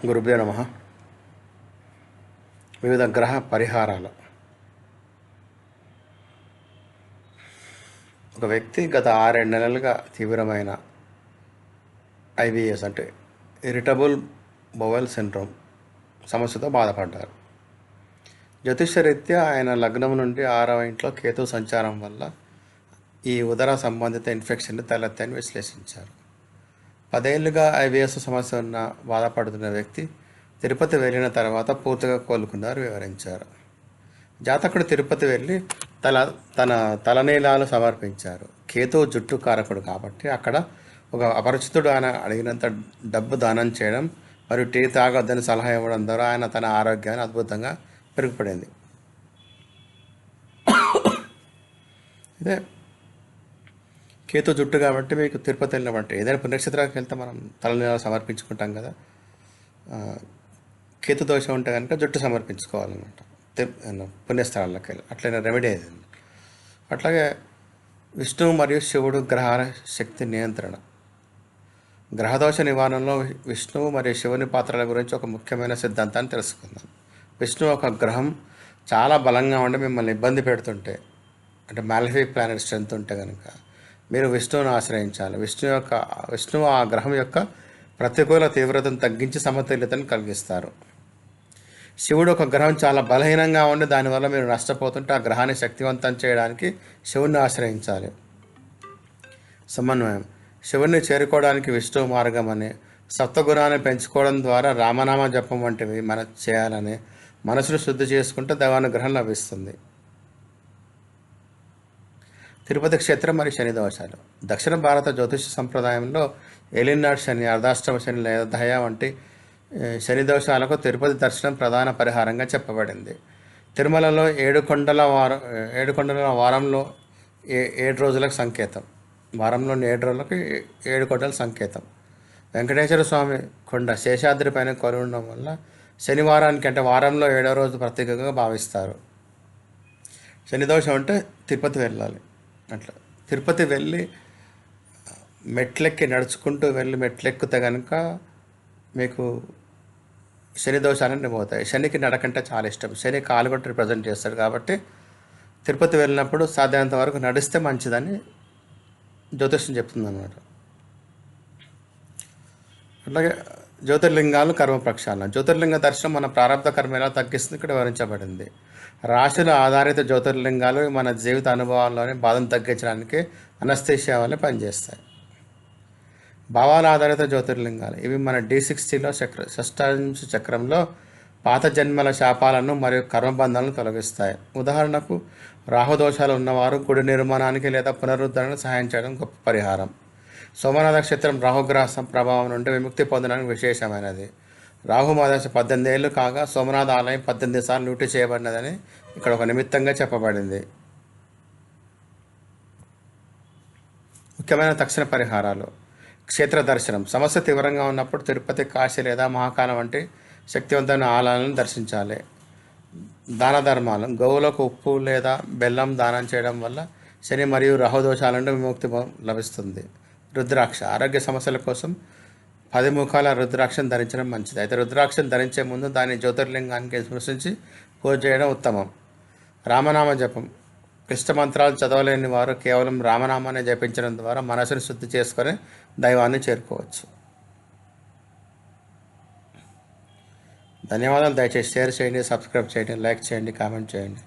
గురుభ్యో నమః. వివిధ గ్రహ పరిహారాలు. ఒక వ్యక్తి గత 6-7 నెలలుగా తీవ్రమైన ఐబిఎస్ అంటే ఇరిటబుల్ బowel సిండ్రోమ్ సమస్యతో బాధపడ్డారు. జ్యోతిష్యరీత్యా ఆయన లగ్నం నుండి 6వ ఇంట్లో కేతు సంచారం వల్ల ఈ ఉదర సంబంధిత ఇన్ఫెక్షన్ తలెత్తని విశ్లేషించారు. 10 ఏళ్లుగా ఐబిఎస్ సమస్య ఉన్న బాధపడుతున్న వ్యక్తి తిరుపతి వెళ్ళిన తర్వాత పూర్తిగా కోలుకున్నారు వివరించారు. జాతకుడు తిరుపతి వెళ్ళి తన తలనీలాలు సమర్పించారు. కేతువు జుట్టు కారకుడు కాబట్టి అక్కడ ఒక అపరిచితుడు ఆయన అడిగినంత డబ్బు దానం చేయడం మరియు టీ తాగొద్దని సలహా ఇవ్వడం ద్వారా ఆయన తన ఆరోగ్యాన్ని అద్భుతంగా మెరుగుపడింది. ఇదే కేతు జుట్టు కాబట్టి మీకు తిరుపతి వెళ్ళినప్పుడు ఏదైనా పుణ్యక్షేత్రానికి వెళ్తే మనం తలనీలాలు సమర్పించుకుంటాం కదా. కేతు దోషం ఉంటే కనుక జుట్టు సమర్పించుకోవాలన్నమాట పుణ్యస్థలాలకు వెళ్ళి. అట్లనే రెమెడీ అయింది. అట్లాగే విష్ణువు మరియు శివుడు గ్రహాల శక్తి నియంత్రణ. గ్రహదోష నివారణలో విష్ణువు మరియు శివుని పాత్రల గురించి ఒక ముఖ్యమైన సిద్ధాంతాన్ని తెలుసుకుందాం. విష్ణువు ఒక గ్రహం చాలా బలంగా ఉండి మిమ్మల్ని ఇబ్బంది పెడుతుంటే, అంటే మాలిఫిక్ ప్లానెట్ స్ట్రెంత్ ఉంటే కనుక మీరు విష్ణువును ఆశ్రయించాలి. విష్ణువు ఆ గ్రహం యొక్క ప్రతికూల తీవ్రతను తగ్గించి సమతుల్యతను కలిగిస్తారు. శివుడు ఒక గ్రహం చాలా బలహీనంగా ఉండి దానివల్ల మీరు నష్టపోతుంటే ఆ గ్రహాన్ని శక్తివంతం చేయడానికి శివుణ్ణి ఆశ్రయించాలి. సమన్వయం. శివుణ్ణి చేరుకోవడానికి విష్ణువు మార్గం అని, సప్తగుణాన్ని పెంచుకోవడం ద్వారా రామనామ జపం వంటివి చేయాలని మనసును శుద్ధి చేసుకుంటే దైవానుగ్రహం లభిస్తుంది. తిరుపతి క్షేత్రం మరియు శని దోషాలు. దక్షిణ భారత జ్యోతిష సంప్రదాయంలో ఏలినాడు శని, అర్ధాష్టమ శని లేదా దయ వంటి శని దోషాలకు తిరుపతి దర్శనం ప్రధాన పరిహారంగా చెప్పబడింది. తిరుమలలో 7 కొండల వారంలో 7 రోజులకు సంకేతం. వారంలోని 7 రోజులకు 7 కొండల సంకేతం. వెంకటేశ్వర స్వామి కొండ శేషాద్రి పైన కొలువు ఉండడం వల్ల శనివారానికి అంటే వారంలో 7వ రోజు ప్రత్యేకంగా భావిస్తారు. శని దోషం అంటే తిరుపతి వెళ్ళాలి. అట్లా తిరుపతి వెళ్ళి మెట్లెక్కి నడుచుకుంటూ వెళ్ళి మెట్లెక్కితే కనుక మీకు శని దోషాలన్నీ పోతాయి. శనికి నడకంటే చాలా ఇష్టం. శని కాలు కూడా రిప్రజెంట్ చేస్తాడు కాబట్టి తిరుపతి వెళ్ళినప్పుడు సాధ్యమైనంత వరకు నడిస్తే మంచిదని జ్యోతిష్యం చెప్తుంది అన్నమాట. అట్లాగే జ్యోతిర్లింగాలు కర్మ ప్రక్షాళన. జ్యోతిర్లింగ దర్శనం మన ప్రారంభ కర్మ ఎలా తగ్గిస్తుంది ఇక్కడ వివరించబడింది. రాశుల ఆధారిత జ్యోతిర్లింగాలు మన జీవిత అనుభవాల్లోని బాధను తగ్గించడానికి అనస్థీషియా వల్ల పనిచేస్తాయి. భావాల ఆధారిత జ్యోతిర్లింగాలు ఇవి మన D60లో షష్టాంశ చక్రంలో పాత జన్మల శాపాలను మరియు కర్మబంధాలను తొలగిస్తాయి. ఉదాహరణకు రాహుదోషాలు ఉన్నవారు గుడి నిర్మాణానికి లేదా పునరుద్ధరణకు సహాయం చేయడం గొప్ప పరిహారం. సోమనాథ క్షేత్రం రాహుగ్రహ ప్రభావం నుండి విముక్తి పొందడానికి విశేషమైనది. రాహు మహాదశ 18 ఏళ్ళు కాగా సోమనాథ ఆలయం 18 సార్లు లూటి చేయబడినదని ఇక్కడ ఒక నిమిత్తంగా చెప్పబడింది. ముఖ్యమైన తక్షణ పరిహారాలు. క్షేత్ర దర్శనం. సమస్య తీవ్రంగా ఉన్నప్పుడు తిరుపతి, కాశీ లేదా మహాకాలం వంటి శక్తివంతమైన ఆలయాలను దర్శించాలి. దాన ధర్మాలు. గోవులకు ఉప్పు లేదా బెల్లం దానం చేయడం వల్ల శని మరియు రాహు దోషాల నుండి విముక్తి లభిస్తుంది. రుద్రాక్ష. ఆరోగ్య సమస్యల కోసం 10 ముఖాల రుద్రాక్షను ధరించడం మంచిది. అయితే రుద్రాక్షను ధరించే ముందు దాని జ్యోతిర్లింగానికి స్పృశించి పూజ చేయడం ఉత్తమం. రామనామ జపం. క్లిష్ట మంత్రాలు చదవలేని వారు కేవలం రామనామాన్ని జపించడం ద్వారా మనసును శుద్ధి చేసుకొని దైవాన్ని చేరుకోవచ్చు. ధన్యవాదాలు. దయచేసి షేర్ చేయండి, సబ్స్క్రైబ్ చేయండి, లైక్ చేయండి, కామెంట్ చేయండి.